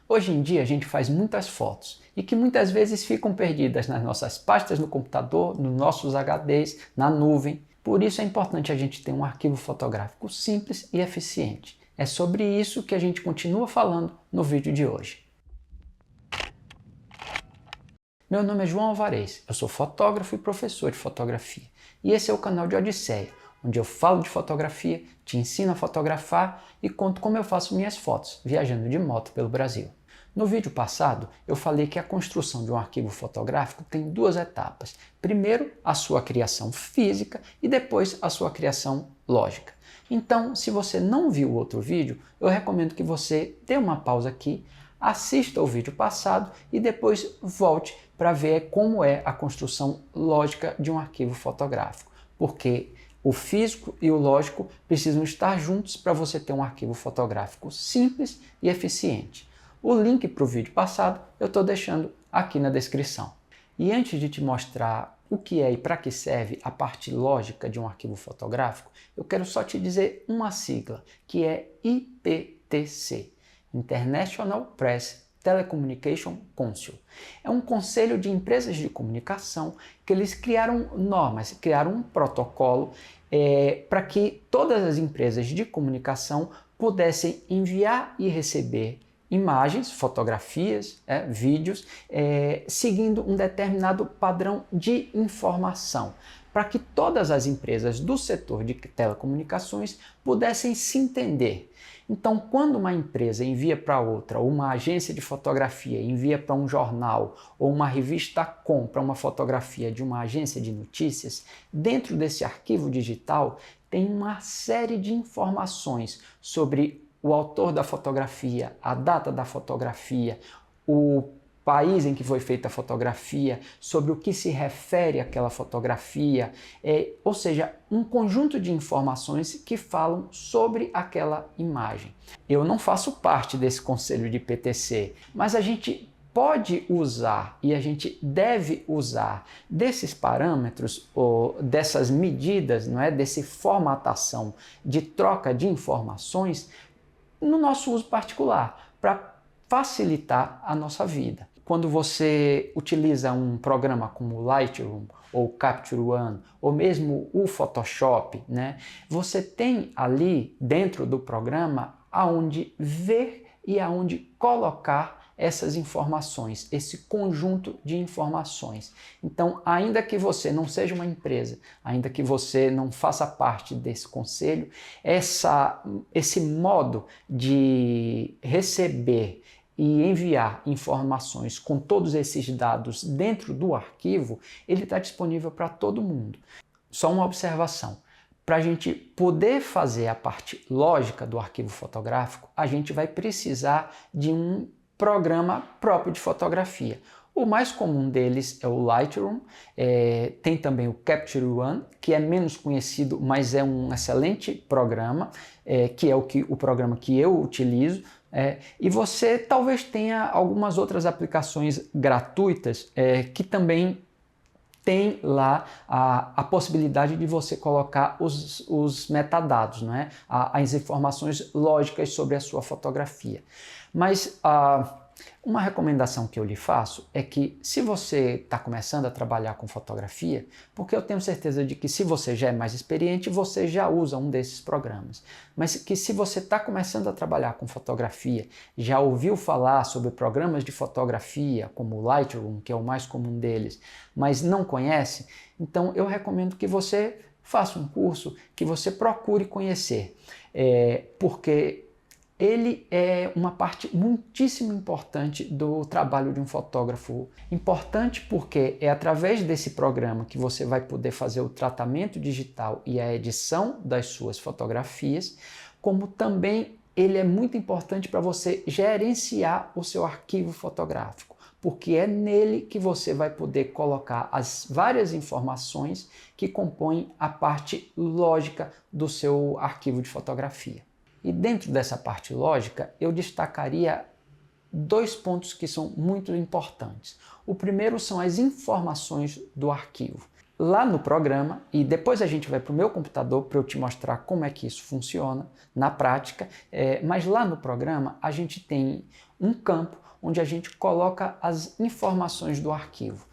Hoje em dia a gente faz muitas fotos e que muitas vezes ficam perdidas nas nossas pastas no computador, nos nossos HDs, na nuvem. Por isso é importante a gente ter um arquivo fotográfico simples e eficiente. É sobre isso que a gente continua falando no vídeo de hoje. Meu nome é João Alvarez, eu sou fotógrafo e professor de fotografia. E esse é o canal de Odisseia, onde eu falo de fotografia, te ensino a fotografar e conto como eu faço minhas fotos, viajando de moto pelo Brasil. No vídeo passado, eu falei que a construção de um arquivo fotográfico tem duas etapas. Primeiro, a sua criação física e depois a sua criação lógica. Então, se você não viu o outro vídeo, eu recomendo que você dê uma pausa aqui, assista o vídeo passado e depois volte para ver como é a construção lógica de um arquivo fotográfico. Porque o físico e o lógico precisam estar juntos para você ter um arquivo fotográfico simples e eficiente. O link para o vídeo passado eu estou deixando aqui na descrição. E antes de te mostrar o que é e para que serve a parte lógica de um arquivo fotográfico, eu quero só te dizer uma sigla, que é IPTC, International Press Telecommunication Council. É um conselho de empresas de comunicação que eles criaram normas, criaram um protocolo para que todas as empresas de comunicação pudessem enviar e receber imagens, fotografias, vídeos, seguindo um determinado padrão de informação, para que todas as empresas do setor de telecomunicações pudessem se entender. Então, quando uma empresa envia para outra, ou uma agência de fotografia envia para um jornal, ou uma revista compra uma fotografia de uma agência de notícias, dentro desse arquivo digital tem uma série de informações sobre o autor da fotografia, a data da fotografia, o país em que foi feita a fotografia, sobre o que se refere àquela fotografia, ou seja, um conjunto de informações que falam sobre aquela imagem. Eu não faço parte desse conselho de IPTC, mas a gente pode usar e a gente deve usar desses parâmetros ou dessas medidas, não é, dessa formatação de troca de informações no nosso uso particular, para facilitar a nossa vida. Quando você utiliza um programa como o Lightroom ou Capture One ou mesmo o Photoshop, né, você tem ali dentro do programa aonde ver e aonde colocar essas informações, esse conjunto de informações. Então, ainda que você não seja uma empresa, ainda que você não faça parte desse conselho, esse modo de receber e enviar informações com todos esses dados dentro do arquivo, ele está disponível para todo mundo. Só uma observação. Para a gente poder fazer a parte lógica do arquivo fotográfico, a gente vai precisar de um programa próprio de fotografia. O mais comum deles é o Lightroom, tem também o Capture One, que é menos conhecido, mas é um excelente programa, que é o programa que eu utilizo. E você talvez tenha algumas outras aplicações gratuitas que também tem lá a possibilidade de você colocar os metadados, né? As informações lógicas sobre a sua fotografia. Mas uma recomendação que eu lhe faço é que, se você está começando a trabalhar com fotografia, porque eu tenho certeza de que, se você já é mais experiente, você já usa um desses programas, mas que, se você está começando a trabalhar com fotografia, já ouviu falar sobre programas de fotografia como o Lightroom, que é o mais comum deles, mas não conhece, então eu recomendo que você faça um curso, que você procure conhecer, porque ele é uma parte muitíssimo importante do trabalho de um fotógrafo. Importante porque é através desse programa que você vai poder fazer o tratamento digital e a edição das suas fotografias, como também ele é muito importante para você gerenciar o seu arquivo fotográfico, porque é nele que você vai poder colocar as várias informações que compõem a parte lógica do seu arquivo de fotografia. E dentro dessa parte lógica, eu destacaria dois pontos que são muito importantes. O primeiro são as informações do arquivo. lá no programa, e depois a gente vai para o meu computador para eu te mostrar como é que isso funciona na prática, mas lá no programa a gente tem um campo onde a gente coloca as informações do arquivo.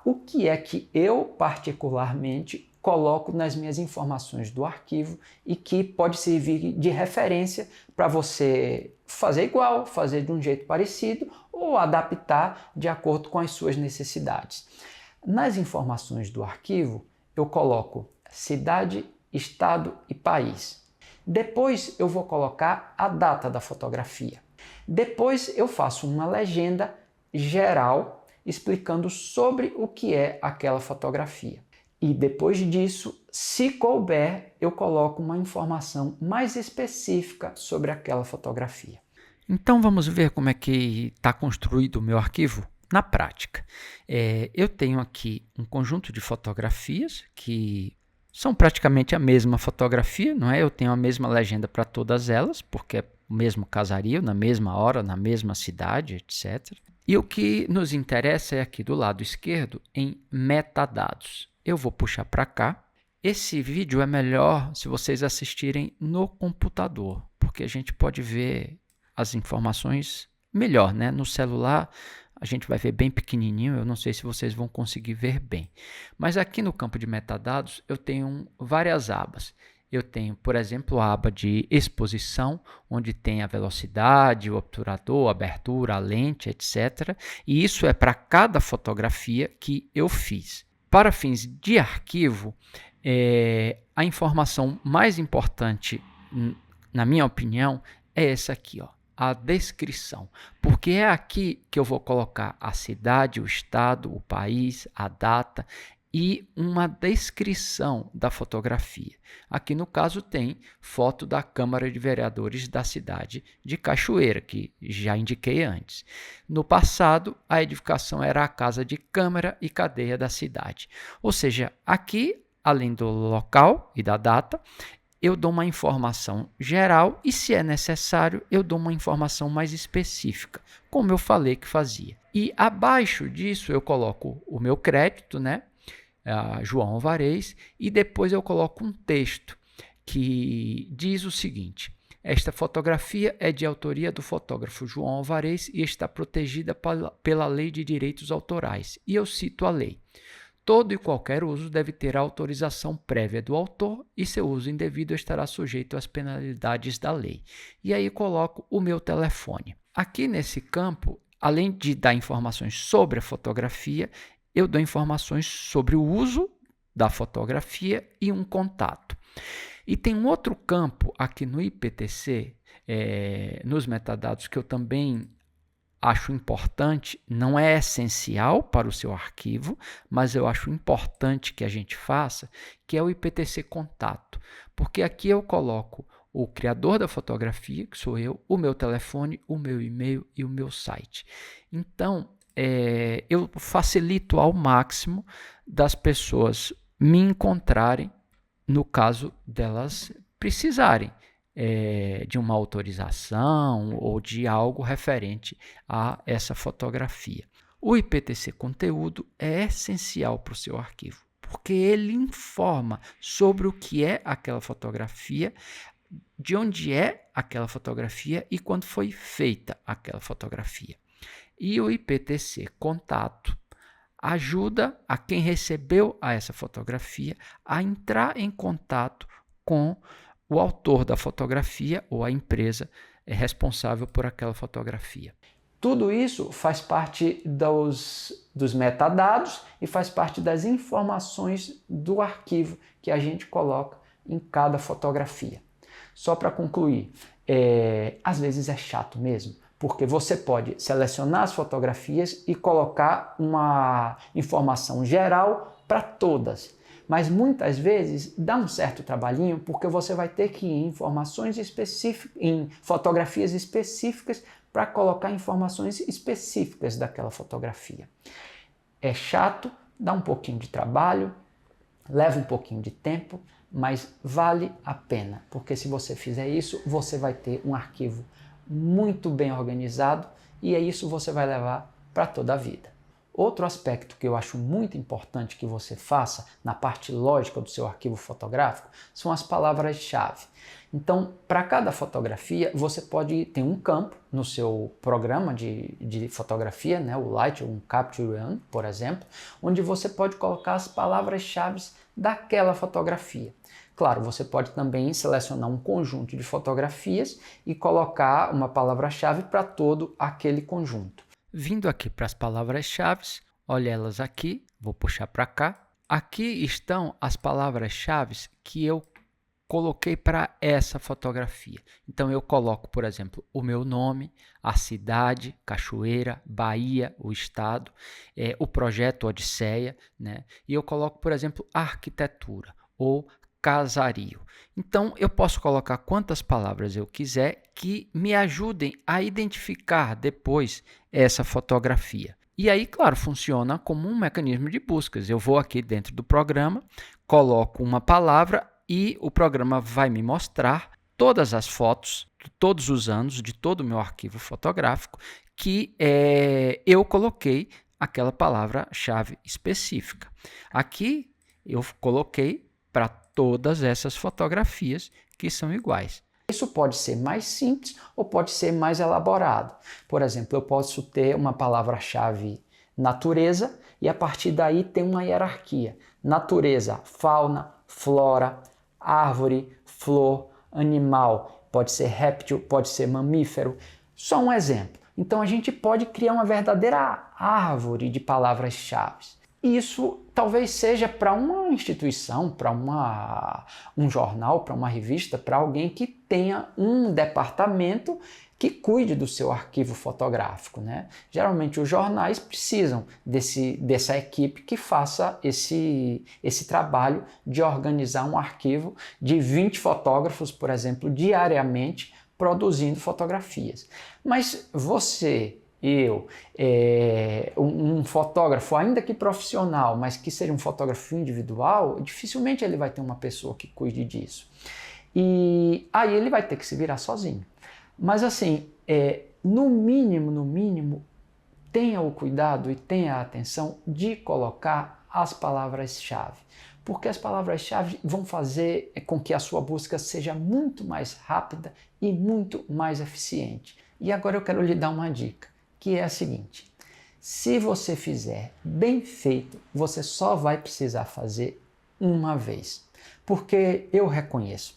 O que é que eu particularmente coloco nas minhas informações do arquivo e que pode servir de referência para você fazer igual, fazer de um jeito parecido ou adaptar de acordo com as suas necessidades. Nas informações do arquivo, eu coloco cidade, estado e país. Depois eu vou colocar a data da fotografia. Depois eu faço uma legenda geral explicando sobre o que é aquela fotografia. E depois disso, se couber, eu coloco uma informação mais específica sobre aquela fotografia. Então vamos ver como é que está construído o meu arquivo na prática. Eu tenho aqui um conjunto de fotografias que são praticamente a mesma fotografia, não é? Eu tenho a mesma legenda para todas elas, porque é o mesmo casario, na mesma hora, na mesma cidade, etc. E o que nos interessa é aqui do lado esquerdo em metadados. Eu vou puxar para cá. Esse vídeo é melhor se vocês assistirem no computador, porque a gente pode ver as informações melhor, né? No celular a gente vai ver bem pequenininho, eu não sei se vocês vão conseguir ver bem. Mas aqui no campo de metadados eu tenho várias abas. Eu tenho, por exemplo, a aba de exposição, onde tem a velocidade, o obturador, a abertura, a lente, etc. E isso é para cada fotografia que eu fiz. Para fins de arquivo, a informação mais importante, na minha opinião, é essa aqui, ó, a descrição, porque é aqui que eu vou colocar a cidade, o estado, o país, a data e uma descrição da fotografia. Aqui no caso tem foto da Câmara de Vereadores da cidade de Cachoeira, que já indiquei antes. No passado, a edificação era a Casa de Câmara e Cadeia da cidade. Ou seja, aqui, além do local e da data, eu dou uma informação geral e, se é necessário, eu dou uma informação mais específica, como eu falei que fazia. E abaixo disso eu coloco o meu crédito, né? João Alvarez, e depois eu coloco um texto que diz o seguinte: esta fotografia é de autoria do fotógrafo João Alvarez e está protegida pela Lei de Direitos Autorais. E eu cito a lei. Todo e qualquer uso deve ter autorização prévia do autor e seu uso indevido estará sujeito às penalidades da lei. E aí coloco o meu telefone. Aqui nesse campo, além de dar informações sobre a fotografia, eu dou informações sobre o uso da fotografia e um contato. E tem um outro campo aqui no IPTC, nos metadados, que eu também acho importante, não é essencial para o seu arquivo, mas eu acho importante que a gente faça, que é o IPTC Contato. Porque aqui eu coloco o criador da fotografia, que sou eu, o meu telefone, o meu e-mail e o meu site. Então, eu facilito ao máximo das pessoas me encontrarem no caso delas precisarem de uma autorização ou de algo referente a essa fotografia. O IPTC Conteúdo é essencial para o seu arquivo, porque ele informa sobre o que é aquela fotografia, de onde é aquela fotografia e quando foi feita aquela fotografia. E o IPTC Contato ajuda a quem recebeu essa fotografia a entrar em contato com o autor da fotografia ou a empresa responsável por aquela fotografia. Tudo isso faz parte dos metadados e faz parte das informações do arquivo que a gente coloca em cada fotografia. Só para concluir, às vezes é chato mesmo, porque você pode selecionar as fotografias e colocar uma informação geral para todas. Mas muitas vezes dá um certo trabalhinho, porque você vai ter que ir em informações específicas, em fotografias específicas, para colocar informações específicas daquela fotografia. É chato, dá um pouquinho de trabalho, leva um pouquinho de tempo, mas vale a pena, porque se você fizer isso, você vai ter um arquivo muito bem organizado e é isso que você vai levar para toda a vida. Outro aspecto que eu acho muito importante que você faça na parte lógica do seu arquivo fotográfico são as palavras-chave. Então, para cada fotografia, você pode ter um campo no seu programa de fotografia, né, o Lightroom Capture One, por exemplo, onde você pode colocar as palavras-chave daquela fotografia. Claro, você pode também selecionar um conjunto de fotografias e colocar uma palavra-chave para todo aquele conjunto. Vindo aqui para as palavras-chave, olha elas aqui, vou puxar para cá. Aqui estão as palavras-chave que eu coloquei para essa fotografia. Então eu coloco, por exemplo, o meu nome, a cidade, Cachoeira, Bahia, o estado, o projeto Odisseia, né? E eu coloco, por exemplo, arquitetura ou casario. Então eu posso colocar quantas palavras eu quiser que me ajudem a identificar depois essa fotografia. E aí, claro, funciona como um mecanismo de buscas. Eu vou aqui dentro do programa, coloco uma palavra e o programa vai me mostrar todas as fotos de todos os anos, de todo o meu arquivo fotográfico, que eu coloquei aquela palavra-chave específica. Aqui eu coloquei para todas essas fotografias que são iguais. Isso pode ser mais simples ou pode ser mais elaborado. Por exemplo, eu posso ter uma palavra-chave natureza e a partir daí tem uma hierarquia. Natureza, fauna, flora, árvore, flor, animal, pode ser réptil, pode ser mamífero. Só um exemplo. Então a gente pode criar uma verdadeira árvore de palavras-chave. Isso talvez seja para uma instituição, para um jornal, para uma revista, para alguém que tenha um departamento que cuide do seu arquivo fotográfico, né? Geralmente os jornais precisam dessa equipe que faça esse trabalho de organizar um arquivo de 20 fotógrafos, por exemplo, diariamente produzindo fotografias. Mas você, um fotógrafo, ainda que profissional, mas que seja um fotógrafo individual, dificilmente ele vai ter uma pessoa que cuide disso. E aí ele vai ter que se virar sozinho. Mas assim, no mínimo, tenha o cuidado e tenha a atenção de colocar as palavras-chave. Porque as palavras-chave vão fazer com que a sua busca seja muito mais rápida e muito mais eficiente. E agora eu quero lhe dar uma dica, que é a seguinte: se você fizer bem feito, você só vai precisar fazer uma vez. Porque eu reconheço,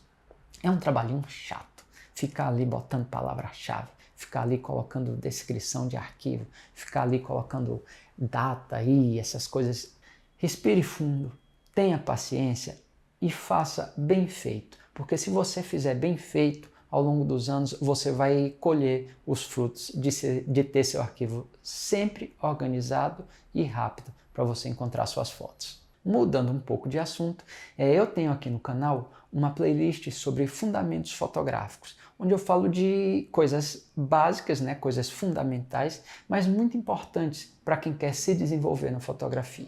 é um trabalhinho chato ficar ali botando palavra-chave, ficar ali colocando descrição de arquivo, ficar ali colocando data e essas coisas. Respire fundo, tenha paciência e faça bem feito. Porque se você fizer bem feito, ao longo dos anos você vai colher os frutos de ter seu arquivo sempre organizado e rápido para você encontrar suas fotos. Mudando um pouco de assunto, eu tenho aqui no canal uma playlist sobre fundamentos fotográficos, onde eu falo de coisas básicas, né, coisas fundamentais, mas muito importantes para quem quer se desenvolver na fotografia.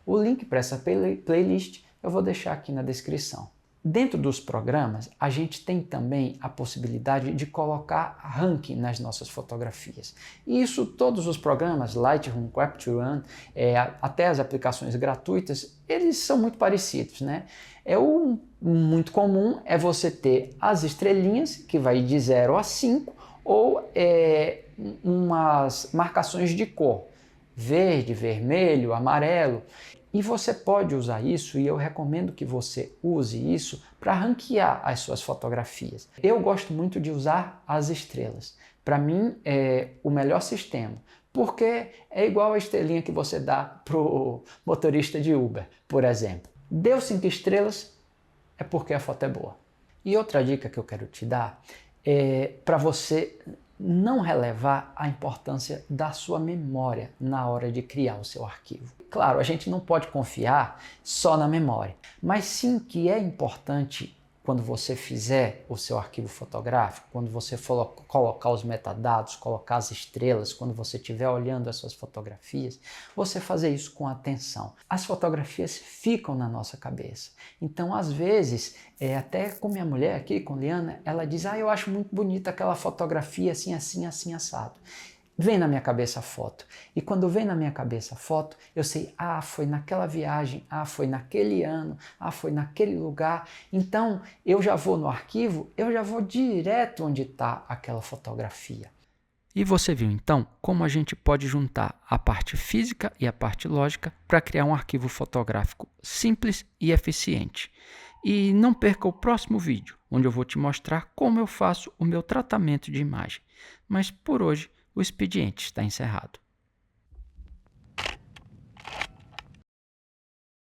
O link para essa playlist eu vou deixar aqui na descrição. Dentro dos programas, a gente tem também a possibilidade de colocar ranking nas nossas fotografias. E isso, todos os programas, Lightroom, Capture One, até as aplicações gratuitas, eles são muito parecidos, né? Muito comum é você ter as estrelinhas, que vai de 0 a 5, ou umas marcações de cor, verde, vermelho, amarelo. E você pode usar isso, e eu recomendo que você use isso para ranquear as suas fotografias. Eu gosto muito de usar as estrelas. Para mim é o melhor sistema, porque é igual a estrelinha que você dá para o motorista de Uber, por exemplo. Deu 5 estrelas, é porque a foto é boa. E outra dica que eu quero te dar é para você não relevar a importância da sua memória na hora de criar o seu arquivo. Claro, a gente não pode confiar só na memória, mas sim que é importante quando você fizer o seu arquivo fotográfico, quando você for colocar os metadados, colocar as estrelas, quando você estiver olhando as suas fotografias, você fazer isso com atenção. As fotografias ficam na nossa cabeça. Então, às vezes, até com minha mulher aqui, com Liana, ela diz: eu acho muito bonita aquela fotografia assim, assim, assim, assado. vem na minha cabeça a foto. E quando vem na minha cabeça a foto, eu sei, foi naquela viagem, foi naquele ano, foi naquele lugar. Então, eu já vou no arquivo, eu já vou direto onde está aquela fotografia. E você viu então como a gente pode juntar a parte física e a parte lógica para criar um arquivo fotográfico simples e eficiente. E não perca o próximo vídeo, onde eu vou te mostrar como eu faço o meu tratamento de imagem. Mas por hoje, o expediente está encerrado.